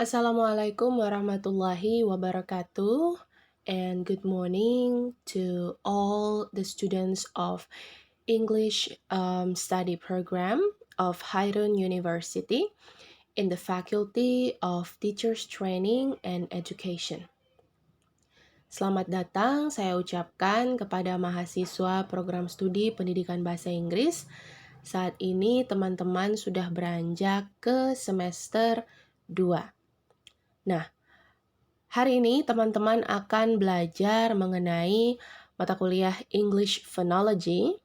Assalamualaikum warahmatullahi wabarakatuh, and good morning to all the students of English study program of Hairun University in the Faculty of Teachers Training and Education. Selamat datang saya ucapkan kepada mahasiswa program studi pendidikan bahasa Inggris. Saat ini teman-teman sudah beranjak ke semester 2. Nah, hari ini teman-teman akan belajar mengenai mata kuliah English Phonology,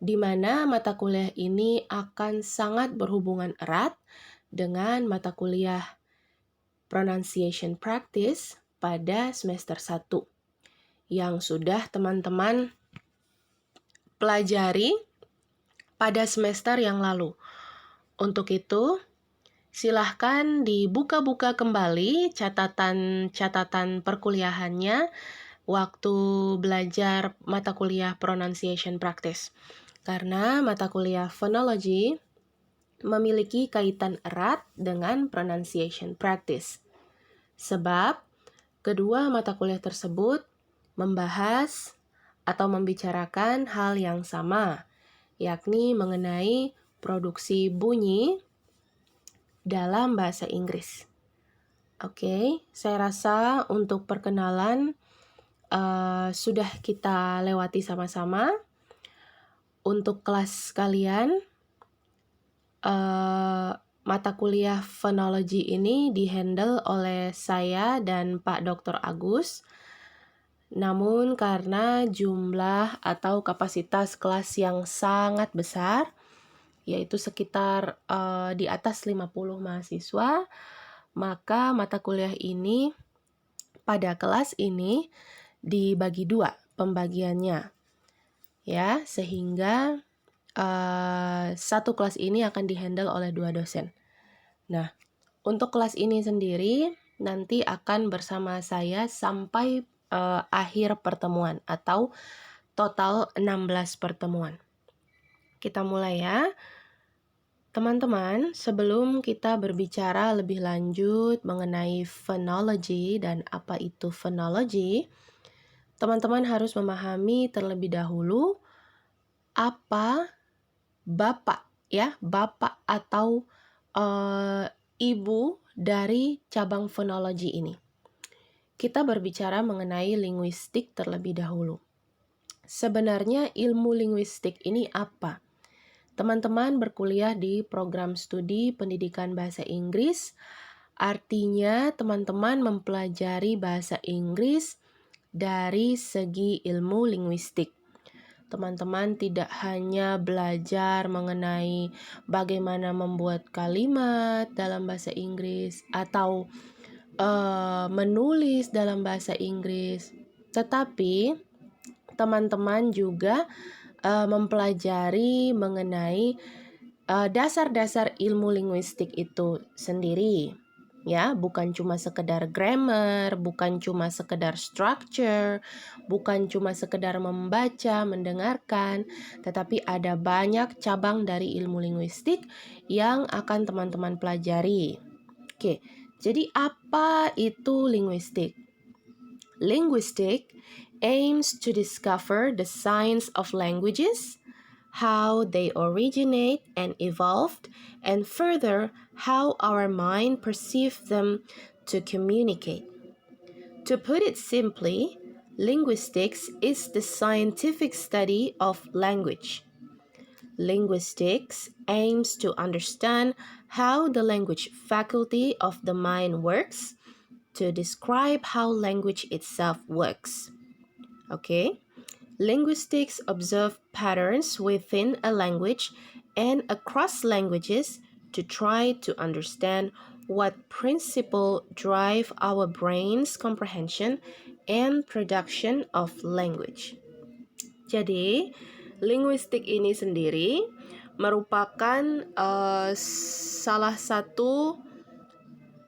di mana mata kuliah ini akan sangat berhubungan erat dengan mata kuliah Pronunciation Practice pada semester 1 yang sudah teman-teman pelajari pada semester yang lalu. Untuk itu, silahkan dibuka-buka kembali catatan-catatan perkuliahannya waktu belajar mata kuliah Pronunciation Practice. Karena mata kuliah Phonology memiliki kaitan erat dengan Pronunciation Practice. Sebab kedua mata kuliah tersebut membahas atau membicarakan hal yang sama, yakni mengenai produksi bunyi dalam bahasa Inggris. Oke, saya rasa untuk perkenalan sudah kita lewati sama-sama. Untuk kelas kalian, mata kuliah Phonology ini dihandle oleh saya dan Pak Dr. Agus. Namun karena jumlah atau kapasitas kelas yang sangat besar, yaitu sekitar di atas 50 mahasiswa, maka mata kuliah ini pada kelas ini dibagi dua pembagiannya, ya, sehingga satu kelas ini akan dihandle oleh 2 dosen. Nah, untuk kelas ini sendiri nanti akan bersama saya sampai akhir pertemuan atau total 16 pertemuan. Kita mulai ya. Teman-teman, sebelum kita berbicara lebih lanjut mengenai phonology dan apa itu phonology, teman-teman harus memahami terlebih dahulu apa bapak atau ibu dari cabang phonology ini. Kita berbicara mengenai linguistik terlebih dahulu. Sebenarnya ilmu linguistik ini apa? Teman-teman berkuliah di program studi pendidikan bahasa Inggris, artinya teman-teman mempelajari bahasa Inggris dari segi ilmu linguistik. Teman-teman tidak hanya belajar mengenai bagaimana membuat kalimat dalam bahasa Inggris atau menulis dalam bahasa Inggris, tetapi teman-teman juga mempelajari mengenai dasar-dasar ilmu linguistik itu sendiri, ya, bukan cuma sekedar grammar, bukan cuma sekedar structure, bukan cuma sekedar membaca, mendengarkan, tetapi ada banyak cabang dari ilmu linguistik yang akan teman-teman pelajari. Oke, jadi apa itu linguistik? Linguistic aims to discover the science of languages, how they originate and evolved, and further, how our mind perceives them to communicate. To put it simply, linguistics is the scientific study of language. Linguistics aims to understand how the language faculty of the mind works, to describe how language itself works. Okay? Linguistics observe patterns within a language and across languages to try to understand what principle drive our brain's comprehension and production of language. Jadi, linguistik ini sendiri merupakan salah satu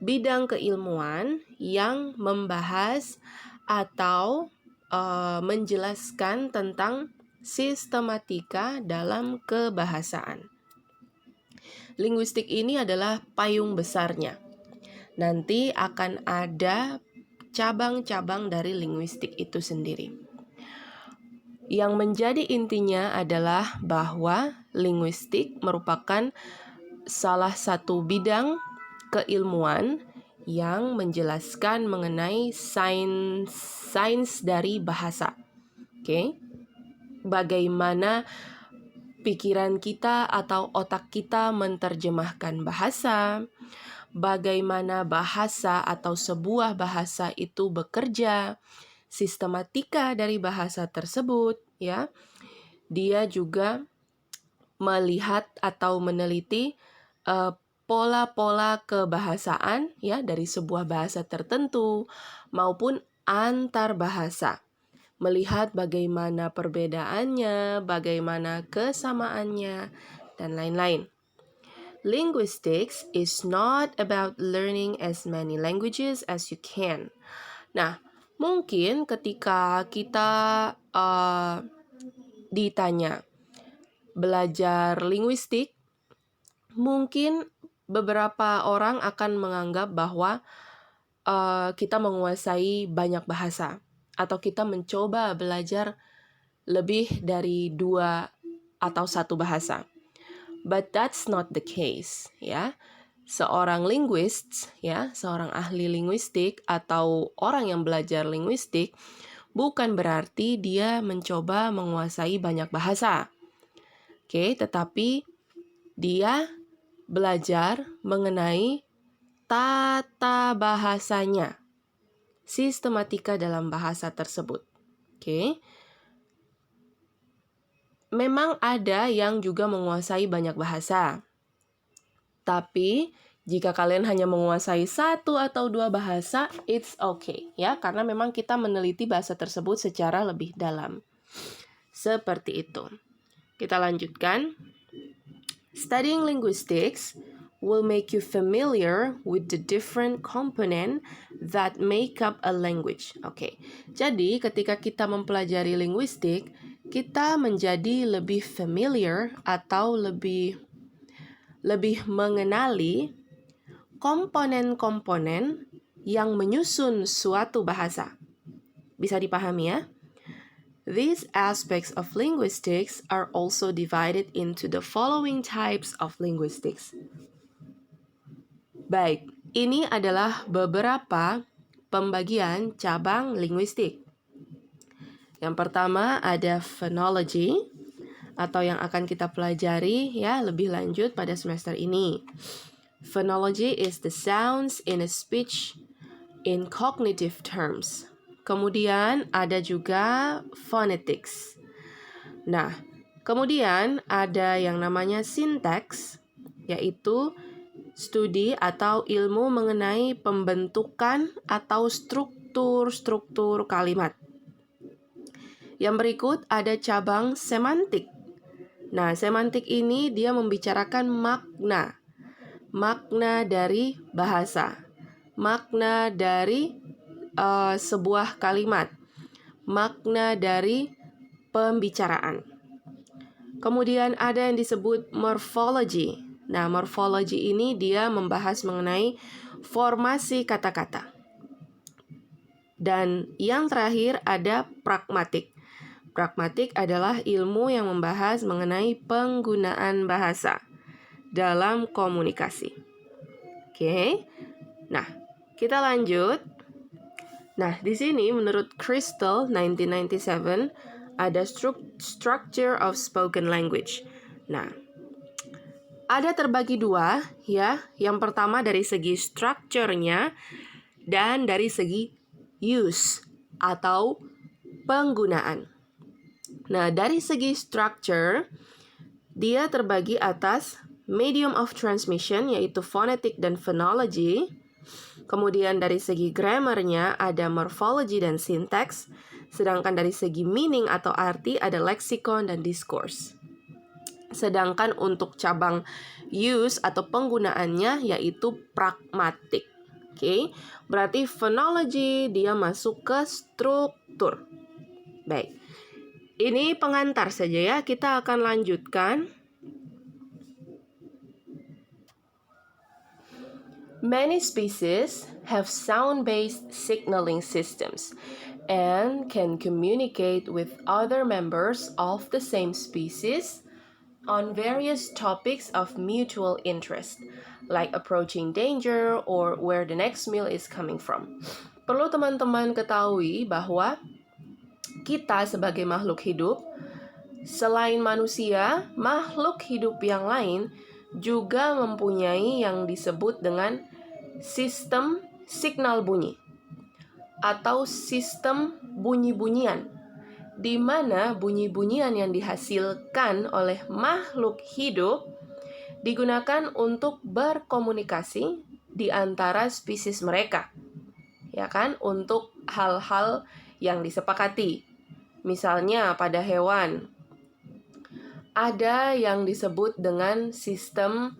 bidang keilmuan yang membahas atau menjelaskan tentang sistematika dalam kebahasaan. Linguistik ini adalah payung besarnya. Nanti akan ada cabang-cabang dari linguistik itu sendiri. Yang menjadi intinya adalah bahwa linguistik merupakan salah satu bidang keilmuan yang menjelaskan mengenai sains dari bahasa. Oke? Bagaimana pikiran kita atau otak kita menerjemahkan bahasa, bagaimana bahasa atau sebuah bahasa itu bekerja, sistematika dari bahasa tersebut, ya. Dia juga melihat atau meneliti pola-pola kebahasaan, ya, dari sebuah bahasa tertentu maupun antar bahasa. Melihat bagaimana perbedaannya, bagaimana kesamaannya, dan lain-lain. Linguistics is not about learning as many languages as you can. Nah, mungkin ketika kita ditanya belajar linguistik, mungkin beberapa orang akan menganggap bahwa kita menguasai banyak bahasa atau kita mencoba belajar lebih dari 2 atau 1 bahasa. But that's not the case, ya. Seorang linguist, ya, seorang ahli linguistik atau orang yang belajar linguistik bukan berarti dia mencoba menguasai banyak bahasa. Oke, tetapi dia belajar mengenai tata bahasanya, sistematika dalam bahasa tersebut. Oke. Memang ada yang juga menguasai banyak bahasa. Tapi jika kalian hanya menguasai 1 atau 2 bahasa, it's okay, ya, karena memang kita meneliti bahasa tersebut secara lebih dalam. Seperti itu. Kita lanjutkan. Studying linguistics will make you familiar with the different component that make up a language. Oke. Jadi, ketika kita mempelajari linguistik, kita menjadi lebih familiar atau lebih mengenali komponen-komponen yang menyusun suatu bahasa. Bisa dipahami, ya? These aspects of linguistics are also divided into the following types of linguistics. Baik, ini adalah beberapa pembagian cabang linguistik. Yang pertama ada phonology, atau yang akan kita pelajari, ya, lebih lanjut pada semester ini. Phonology is the sounds in a speech in cognitive terms. Kemudian ada juga phonetics. Nah, kemudian ada yang namanya syntax, yaitu studi atau ilmu mengenai pembentukan atau struktur kalimat. Yang berikut ada cabang semantik. Nah, semantik ini dia membicarakan makna dari bahasa, makna dari sebuah kalimat, makna dari pembicaraan. Kemudian ada yang disebut morphology. Nah, morphology ini dia membahas mengenai formasi kata-kata. Dan yang terakhir ada pragmatik. Pragmatik adalah ilmu yang membahas mengenai penggunaan bahasa dalam komunikasi. Oke. Nah, kita lanjut. Nah, di sini menurut Crystal 1997 ada structure of spoken language. Nah, ada terbagi 2, ya. Yang pertama dari segi structure-nya dan dari segi use atau penggunaan. Nah, dari segi structure, dia terbagi atas medium of transmission, yaitu phonetic dan phonology. Kemudian dari segi grammarnya ada morphology dan syntax. Sedangkan dari segi meaning atau arti ada lexicon dan discourse. Sedangkan untuk cabang use atau penggunaannya yaitu pragmatik. Oke, berarti phonology dia masuk ke struktur. Baik. Ini pengantar saja, ya. Kita akan lanjutkan. Many species have sound-based signaling systems and can communicate with other members of the same species on various topics of mutual interest, like approaching danger or where the next meal is coming from. Perlu teman-teman ketahui bahwa kita sebagai makhluk hidup, selain manusia, makhluk hidup yang lain juga mempunyai yang disebut dengan sistem signal bunyi atau sistem bunyi-bunyian, di mana bunyi-bunyian yang dihasilkan oleh makhluk hidup digunakan untuk berkomunikasi di antara spesies mereka, ya kan, untuk hal-hal yang disepakati. Misalnya pada hewan, ada yang disebut dengan sistem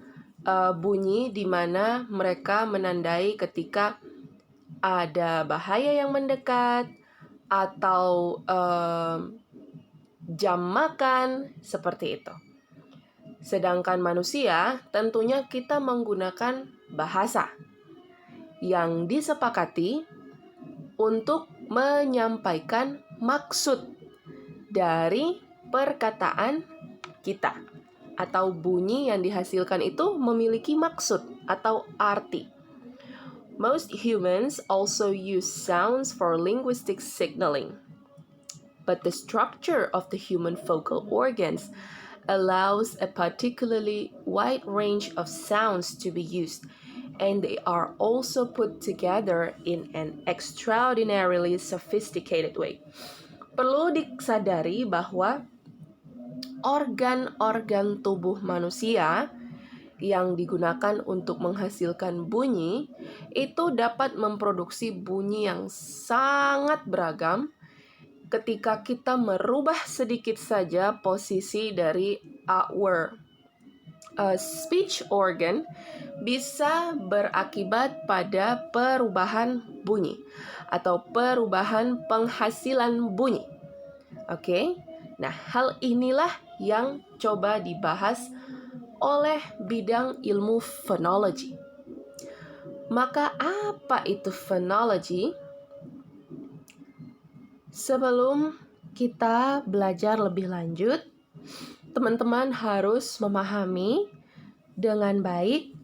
bunyi di mana mereka menandai ketika ada bahaya yang mendekat atau jam makan, seperti itu. Sedangkan manusia, tentunya kita menggunakan bahasa yang disepakati untuk menyampaikan maksud dari perkataan kita, atau bunyi yang dihasilkan itu memiliki maksud atau arti. Most humans also use sounds for linguistic signaling, but the structure of the human vocal organs allows a particularly wide range of sounds to be used, and they are also put together in an extraordinarily sophisticated way. Perlu disadari bahwa organ-organ tubuh manusia yang digunakan untuk menghasilkan bunyi itu dapat memproduksi bunyi yang sangat beragam. Ketika kita merubah sedikit saja posisi dari our speech organ, bisa berakibat pada perubahan bunyi atau perubahan penghasilan bunyi. Oke? Nah, hal inilah yang coba dibahas oleh bidang ilmu phonology. Maka apa itu phonology? Sebelum kita belajar lebih lanjut, teman-teman harus memahami dengan baik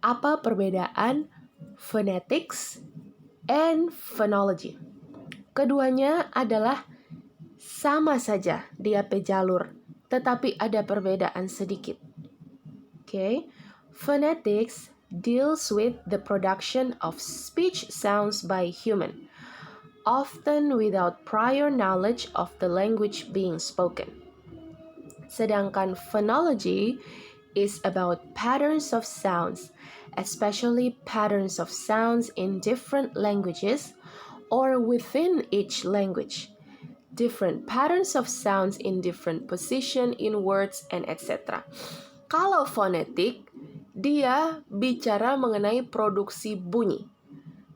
apa perbedaan phonetics and phonology. Keduanya adalah sama saja di AP jalur, tetapi ada perbedaan sedikit. Okay? Phonetics deals with the production of speech sounds by human, often without prior knowledge of the language being spoken. Sedangkan phonology is about patterns of sounds, especially patterns of sounds in different languages or within each language, different patterns of sounds in different position in words, and etc. Kalau fonetik, dia bicara mengenai produksi bunyi.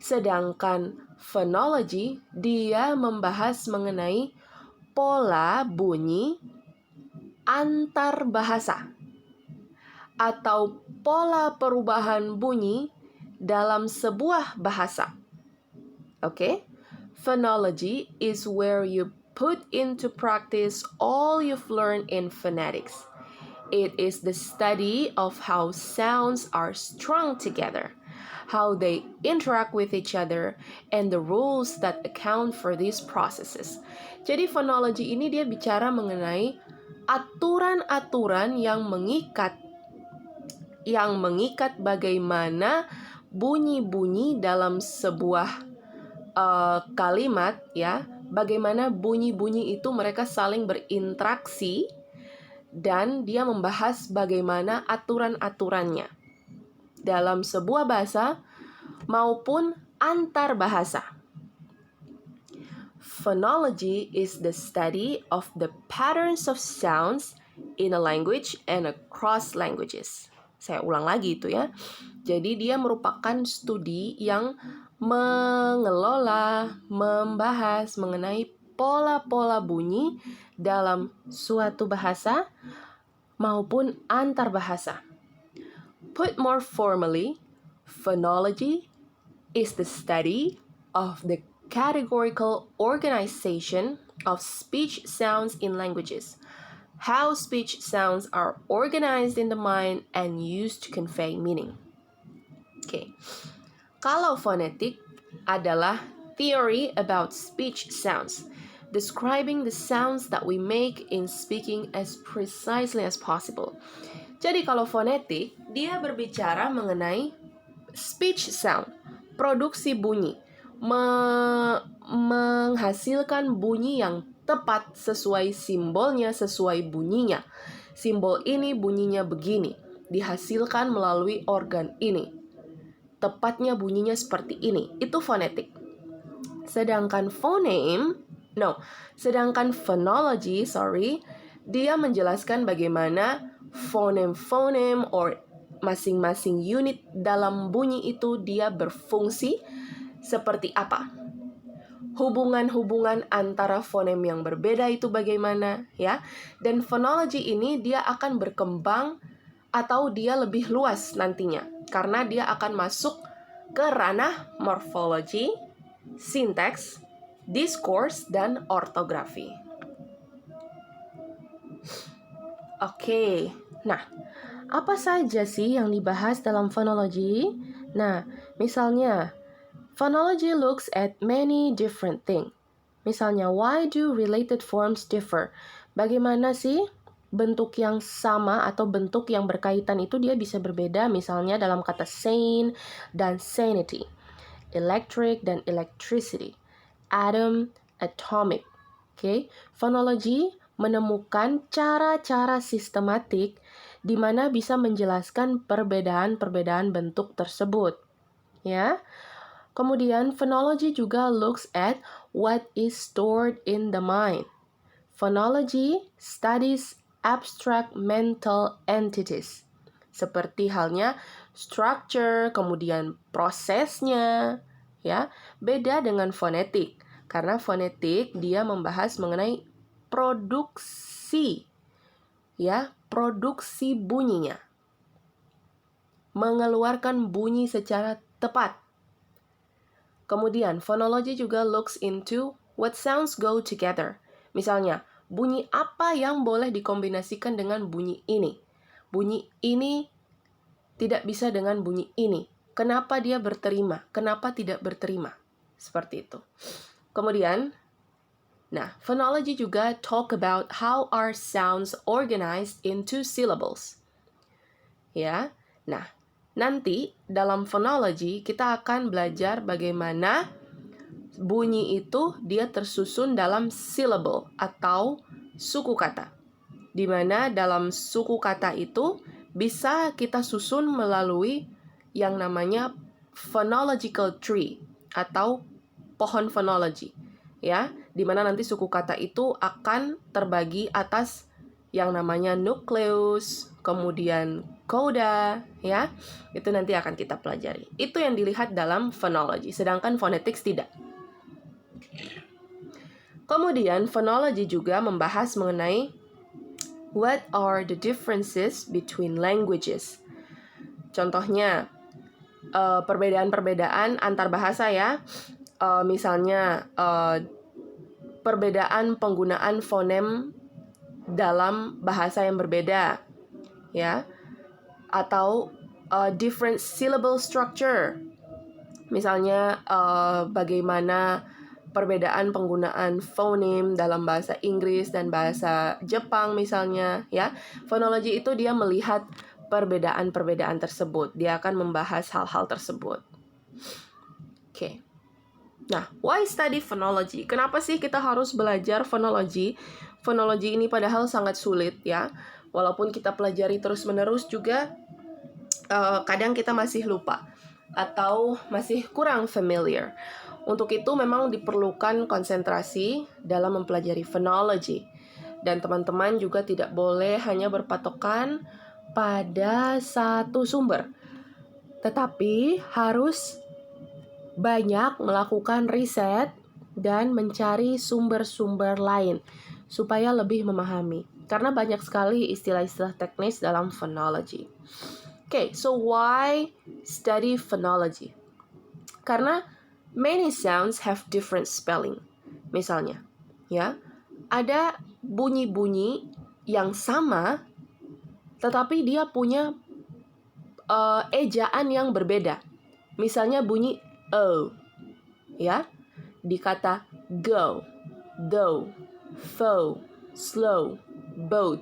Sedangkan phonology, dia membahas mengenai pola bunyi antar bahasa atau pola perubahan bunyi dalam sebuah bahasa. Oke? Phonology is where you put into practice all you've learned in phonetics. It is the study of how sounds are strung together, how they interact with each other, and the rules that account for these processes. Jadi phonology ini dia bicara mengenai aturan-aturan yang mengikat bagaimana bunyi-bunyi dalam sebuah kalimat, ya, bagaimana bunyi-bunyi itu mereka saling berinteraksi, dan dia membahas bagaimana aturan-aturannya dalam sebuah bahasa maupun antar bahasa. Phonology is the study of the patterns of sounds in a language and across languages. Saya ulang lagi itu ya. Jadi dia merupakan studi yang mengelola, membahas mengenai pola-pola bunyi dalam suatu bahasa maupun antar bahasa. Put more formally, Phonology is the study of the categorical organization of speech sounds in languages. How speech sounds are organized in the mind and used to convey meaning. Oke. Kalau fonetik adalah theory about speech sounds, describing the sounds that we make in speaking as precisely as possible. Jadi kalau fonetik, dia berbicara mengenai speech sound, produksi bunyi, menghasilkan bunyi yang tepat sesuai simbolnya, sesuai bunyinya. Simbol ini bunyinya begini, dihasilkan melalui organ ini. Tepatnya bunyinya seperti ini. Itu fonetik. Sedangkan phonology, dia menjelaskan bagaimana fonem-fonem or masing-masing unit dalam bunyi itu dia berfungsi seperti apa. Hubungan-hubungan antara fonem yang berbeda itu bagaimana, ya. Dan phonology ini dia akan berkembang atau dia lebih luas nantinya karena dia akan masuk ke ranah morfologi, sinteks, discourse, dan ortografi. Oke, nah, apa saja sih yang dibahas dalam phonology? Nah, misalnya, phonology looks at many different things. Misalnya, why do related forms differ? Bagaimana sih bentuk yang sama atau bentuk yang berkaitan itu dia bisa berbeda, misalnya dalam kata sane dan sanity, electric dan electricity, atom, atomic. Oke, phonology menemukan cara-cara sistematik di mana bisa menjelaskan perbedaan-perbedaan bentuk tersebut. Ya. Kemudian phonology juga looks at what is stored in the mind. Phonology studies abstract mental entities. Seperti halnya structure, kemudian prosesnya, ya. Beda dengan fonetik. Karena fonetik dia membahas mengenai produksi, ya, produksi bunyinya. Mengeluarkan bunyi secara tepat. Kemudian, phonology juga looks into what sounds go together. Misalnya, bunyi apa yang boleh dikombinasikan dengan bunyi ini? Bunyi ini tidak bisa dengan bunyi ini. Kenapa dia berterima? Kenapa tidak berterima? Seperti itu. Kemudian, nah, phonology juga talk about how are sounds organized into syllables. Ya, nah, nanti dalam phonology kita akan belajar bagaimana bunyi itu dia tersusun dalam syllable atau suku kata. Di mana dalam suku kata itu bisa kita susun melalui yang namanya phonological tree atau pohon phonology. Ya, di mana nanti suku kata itu akan terbagi atas yang namanya nukleus, kemudian coda, ya. Itu nanti akan kita pelajari. Itu yang dilihat dalam phonology, sedangkan phonetics tidak. Kemudian phonology juga membahas mengenai what are the differences between languages. Contohnya, perbedaan-perbedaan antar bahasa, ya. Misalnya perbedaan penggunaan fonem dalam bahasa yang berbeda, ya, atau different syllable structure. Misalnya bagaimana perbedaan penggunaan fonem dalam bahasa Inggris dan bahasa Jepang misalnya, ya. Phonology itu dia melihat perbedaan-perbedaan tersebut. Dia akan membahas hal-hal tersebut. Oke. Nah, why study phonology? Kenapa sih kita harus belajar phonology? Phonology ini padahal sangat sulit, ya. Walaupun kita pelajari terus-menerus juga, kadang kita masih lupa atau masih kurang familiar. Untuk itu memang diperlukan konsentrasi dalam mempelajari phonology. Dan teman-teman juga tidak boleh hanya berpatokan pada satu sumber. Tetapi harus banyak melakukan riset dan mencari sumber-sumber lain supaya lebih memahami. Karena banyak sekali istilah-istilah teknis dalam phonology. Okay, so why study phonology? Karena many sounds have different spelling. Misalnya, ya, ada bunyi-bunyi yang sama, tetapi dia punya ejaan yang berbeda. Misalnya bunyi o, ya, di kata go, though, foe, slow, boat.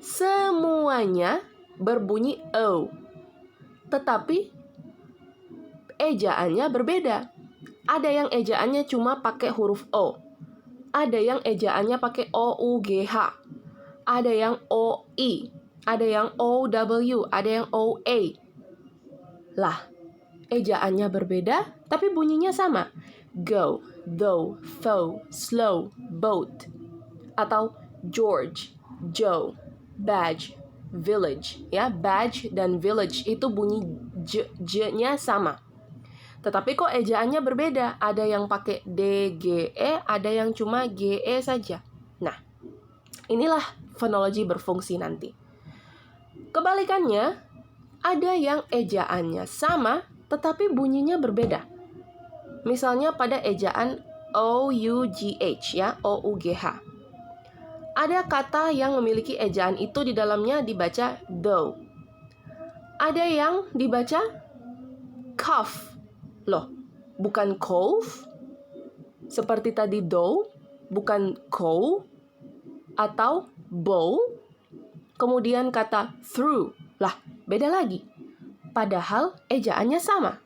Semuanya berbunyi o, tetapi ejaannya berbeda. Ada yang ejaannya cuma pakai huruf o, ada yang ejaannya pakai o-u-g-h, ada yang o-i, ada yang o-w, ada yang o-a. Lah, ejaannya berbeda, tapi bunyinya sama. Go, though, foe, slow, boat. Atau George, Joe, badge, village. Ya, badge dan village itu bunyi j-nya sama. Tetapi kok ejaannya berbeda? Ada yang pakai d, g, e, ada yang cuma g, e saja. Nah, inilah fonologi berfungsi nanti. Kebalikannya, ada yang ejaannya sama, tetapi bunyinya berbeda. Misalnya pada ejaan o-u-g-h, ya, o-u-g-h. Ada kata yang memiliki ejaan itu di dalamnya dibaca though. Ada yang dibaca cough. Loh, bukan cove? Seperti tadi though, bukan cow atau bow. Kemudian kata through. Lah, beda lagi. Padahal ejaannya sama.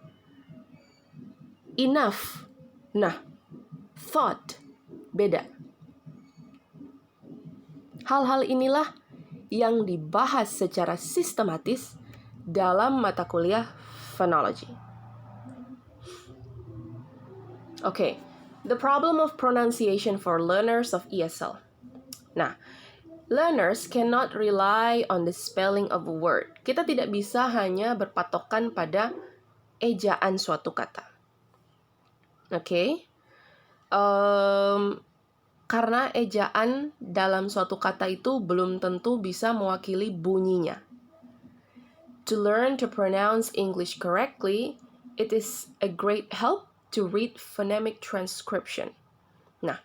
Enough. Nah, thought. Beda. Hal-hal inilah yang dibahas secara sistematis dalam mata kuliah phonology. Okay, the problem of pronunciation for learners of ESL. Nah, learners cannot rely on the spelling of a word. Kita tidak bisa hanya berpatokan pada ejaan suatu kata. Okay? Karena ejaan dalam suatu kata itu belum tentu bisa mewakili bunyinya. To learn to pronounce English correctly, it is a great help to read phonemic transcription. Nah,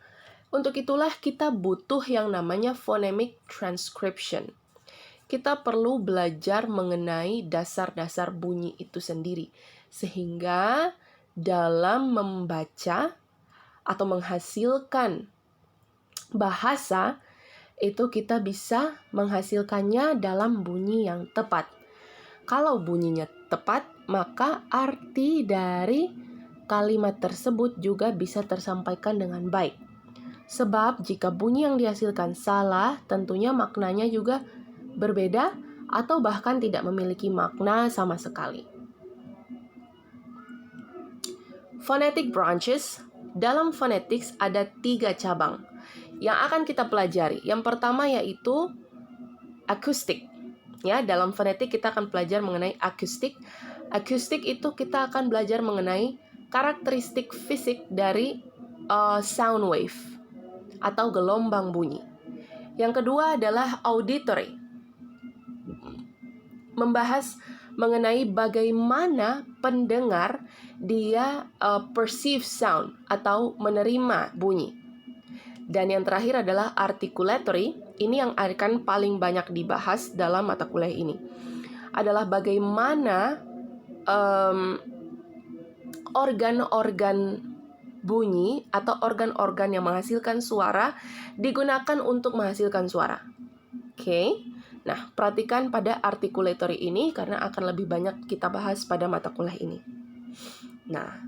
untuk itulah kita butuh yang namanya phonemic transcription. Kita perlu belajar mengenai dasar-dasar bunyi itu sendiri. Sehingga dalam membaca atau menghasilkan bahasa, itu kita bisa menghasilkannya dalam bunyi yang tepat. Kalau bunyinya tepat, maka arti dari kalimat tersebut juga bisa tersampaikan dengan baik. Sebab jika bunyi yang dihasilkan salah, tentunya maknanya juga berbeda atau bahkan tidak memiliki makna sama sekali. Phonetic branches. Dalam phonetics ada 3 cabang yang akan kita pelajari. Yang pertama yaitu akustik. Ya, dalam fonetik kita akan belajar mengenai akustik. Akustik itu kita akan belajar mengenai karakteristik fisik dari sound wave atau gelombang bunyi. Yang kedua adalah auditory. Membahas mengenai bagaimana pendengar dia perceive sound atau menerima bunyi. Dan yang terakhir adalah articulatory. Ini yang akan paling banyak dibahas dalam mata kuliah ini. Adalah bagaimana organ-organ bunyi atau organ-organ yang menghasilkan suara digunakan untuk menghasilkan suara. Oke. Nah, perhatikan pada articulatory ini karena akan lebih banyak kita bahas pada mata kuliah ini. Nah,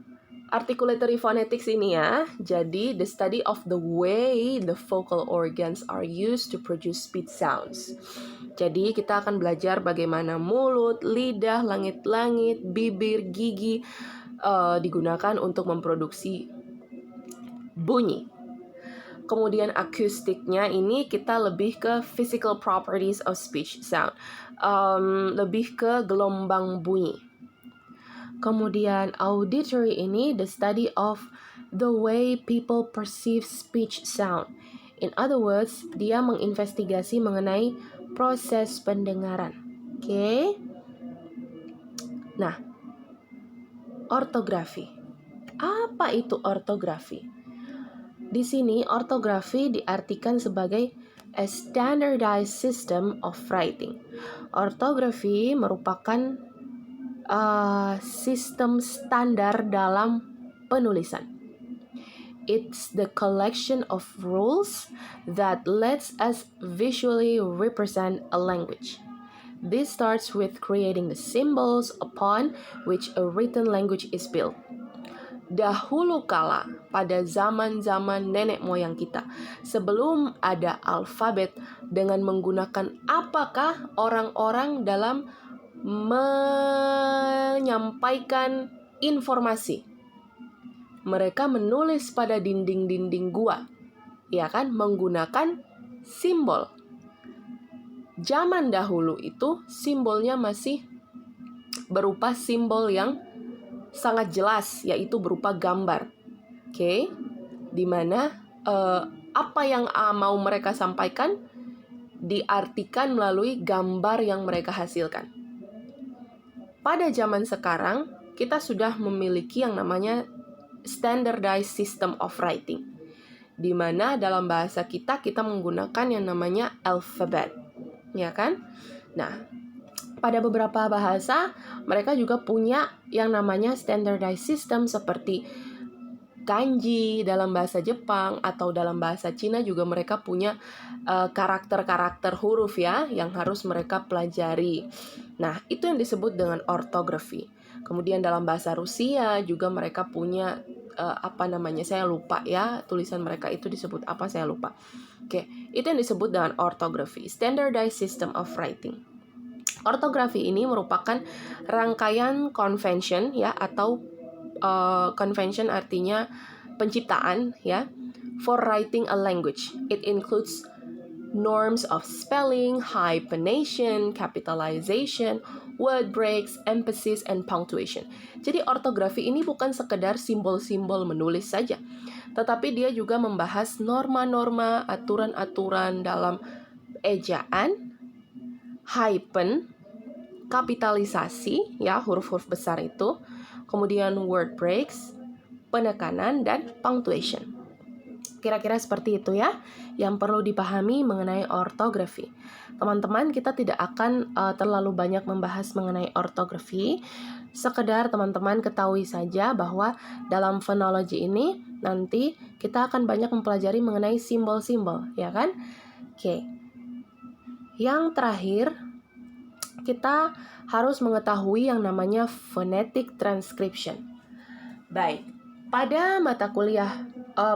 articulatory phonetics ini ya, jadi the study of the way the vocal organs are used to produce speech sounds. Jadi kita akan belajar bagaimana mulut, lidah, langit-langit, bibir, gigi digunakan untuk memproduksi bunyi. Kemudian akustiknya ini kita lebih ke physical properties of speech sound, lebih ke gelombang bunyi. Kemudian auditory ini the study of the way people perceive speech sound. In other words, dia menginvestigasi mengenai proses pendengaran. Oke. Nah, ortografi. Apa itu ortografi? Di sini ortografi diartikan sebagai a standardized system of writing. Ortografi merupakan sistem standar dalam penulisan. It's the collection of rules that lets us visually represent a language. This starts with creating the symbols upon which a written language is built. Dahulu kala, pada zaman-zaman nenek moyang kita, sebelum ada alfabet, dengan menggunakan apakah orang-orang dalam menyampaikan informasi? Mereka menulis pada dinding-dinding gua, ya kan, menggunakan simbol. Zaman dahulu itu simbolnya masih berupa simbol yang sangat jelas, yaitu berupa gambar. Oke, dimana apa yang mau mereka sampaikan diartikan melalui gambar yang mereka hasilkan. Pada zaman sekarang, kita sudah memiliki yang namanya standardized system of writing, di mana dalam bahasa kita menggunakan yang namanya alphabet, ya kan? Nah, pada beberapa bahasa mereka juga punya yang namanya standardized system seperti kanji dalam bahasa Jepang, atau dalam bahasa Cina juga mereka punya karakter-karakter huruf ya yang harus mereka pelajari. Nah, itu yang disebut dengan ortografi. Kemudian dalam bahasa Rusia juga mereka punya saya lupa ya, tulisan mereka itu disebut apa, saya lupa. Oke, itu yang disebut dengan ortografi, standardized system of writing. Ortografi ini merupakan rangkaian convention ya, atau convention artinya penciptaan ya, for writing a language. It includes norms of spelling, hyphenation, capitalization, word breaks, emphasis, and punctuation. Jadi ortografi ini bukan sekedar simbol-simbol menulis saja, tetapi dia juga membahas norma-norma, aturan-aturan dalam ejaan, hyphen, kapitalisasi, ya huruf-huruf besar itu, kemudian word breaks, penekanan, dan punctuation. Kira-kira seperti itu ya, yang perlu dipahami mengenai ortografi. Teman-teman, kita tidak akan terlalu banyak membahas mengenai ortografi. Sekedar teman-teman ketahui saja bahwa dalam phonology ini nanti kita akan banyak mempelajari mengenai simbol-simbol, ya kan? Oke. Yang terakhir, kita harus mengetahui yang namanya phonetic transcription. Baik, pada mata kuliah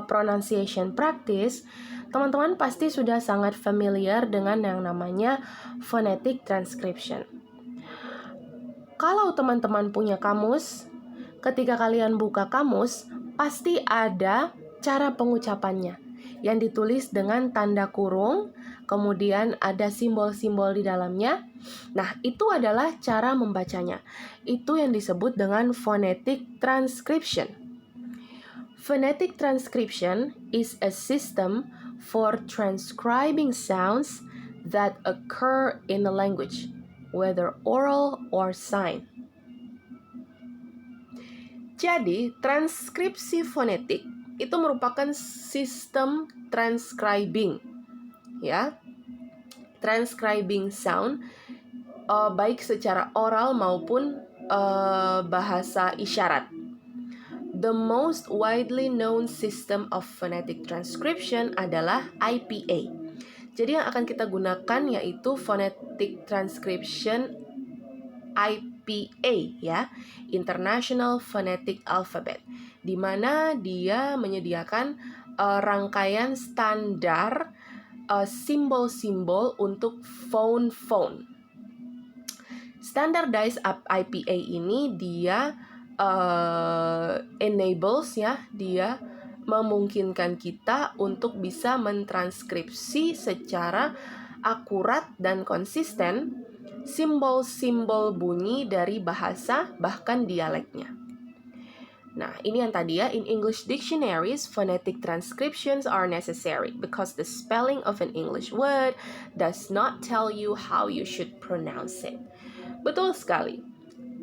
pronunciation practice, teman-teman pasti sudah sangat familiar dengan yang namanya phonetic transcription. Kalau teman-teman punya kamus, ketika kalian buka kamus, pasti ada cara pengucapannya yang ditulis dengan tanda kurung, kemudian ada simbol-simbol di dalamnya. Nah, itu adalah cara membacanya. Itu yang disebut dengan phonetic transcription. Phonetic transcription is a system for transcribing sounds that occur in a language, whether oral or sign. Jadi, transkripsi fonetik itu merupakan sistem transcribing, ya, transcribing sound, baik secara oral maupun bahasa isyarat. The most widely known system of phonetic transcription adalah IPA. Jadi yang akan kita gunakan yaitu phonetic transcription IPA ya, International Phonetic Alphabet, di mana dia menyediakan rangkaian standar simbol-simbol untuk phone. Standardized IPA ini dia enables ya, dia memungkinkan kita untuk bisa mentranskripsi secara akurat dan konsisten simbol-simbol bunyi dari bahasa bahkan dialeknya. Nah, ini yang tadi ya, in English dictionaries, phonetic transcriptions are necessary because the spelling of an English word does not tell you how you should pronounce it. Betul sekali.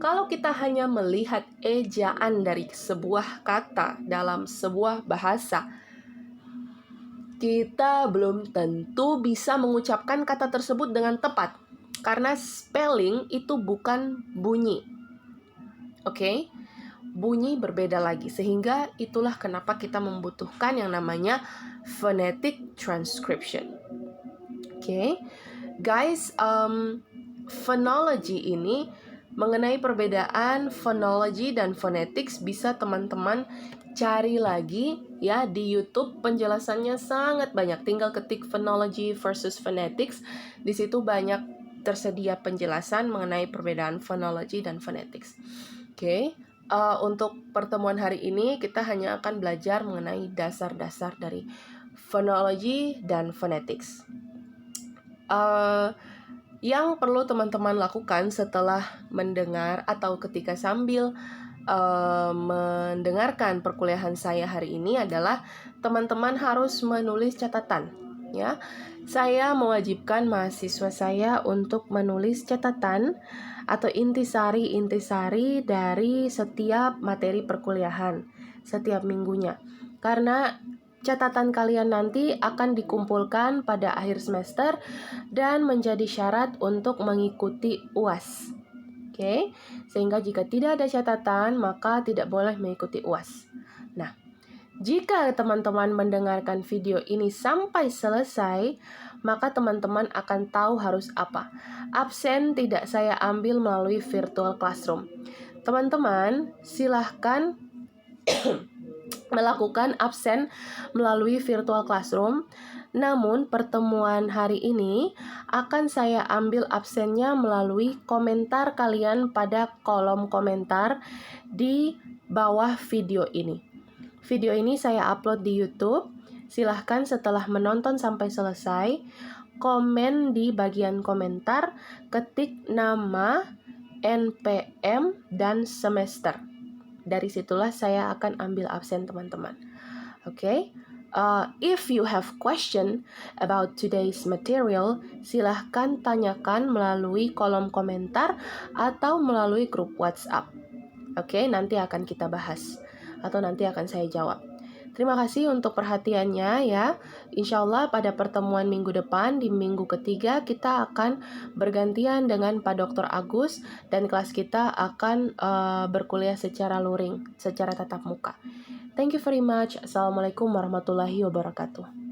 Kalau kita hanya melihat ejaan dari sebuah kata dalam sebuah bahasa, kita belum tentu bisa mengucapkan kata tersebut dengan tepat. Karena spelling itu bukan bunyi. Oke? Bunyi berbeda lagi, sehingga itulah kenapa kita membutuhkan yang namanya phonetic transcription. Oke, guys, phonology ini mengenai perbedaan phonology dan phonetics bisa teman-teman cari lagi ya di YouTube, penjelasannya sangat banyak. Tinggal ketik phonology versus phonetics, di situ banyak tersedia penjelasan mengenai perbedaan phonology dan phonetics. Oke. Untuk pertemuan hari ini kita hanya akan belajar mengenai dasar-dasar dari phonology dan phonetics. Yang perlu teman-teman lakukan setelah mendengar atau ketika sambil mendengarkan perkuliahan saya hari ini adalah teman-teman harus menulis catatan. Ya, saya mewajibkan mahasiswa saya untuk menulis catatan atau intisari-intisari dari setiap materi perkuliahan setiap minggunya. Karena catatan kalian nanti akan dikumpulkan pada akhir semester dan menjadi syarat untuk mengikuti UAS. Oke, sehingga jika tidak ada catatan, maka tidak boleh mengikuti UAS. Nah, jika teman-teman mendengarkan video ini sampai selesai, maka teman-teman akan tahu harus apa. Absen tidak saya ambil melalui virtual classroom. Teman-teman, silahkan melakukan absen melalui virtual classroom. Namun pertemuan hari ini akan saya ambil absennya melalui komentar kalian pada kolom komentar di bawah video ini. Video ini saya upload di YouTube. Silahkan setelah menonton sampai selesai, komen di bagian komentar, ketik nama, NPM, dan semester. Dari situlah saya akan ambil absen teman-teman. Oke? If you have question about today's material, silahkan tanyakan melalui kolom komentar atau melalui grup WhatsApp. Oke, nanti akan kita bahas atau nanti akan saya jawab. Terima kasih untuk perhatiannya ya. Insya Allah pada pertemuan minggu depan di minggu ketiga kita akan bergantian dengan Pak Dr. Agus dan kelas kita akan berkuliah secara luring, secara tatap muka. Thank you very much. Assalamualaikum warahmatullahi wabarakatuh.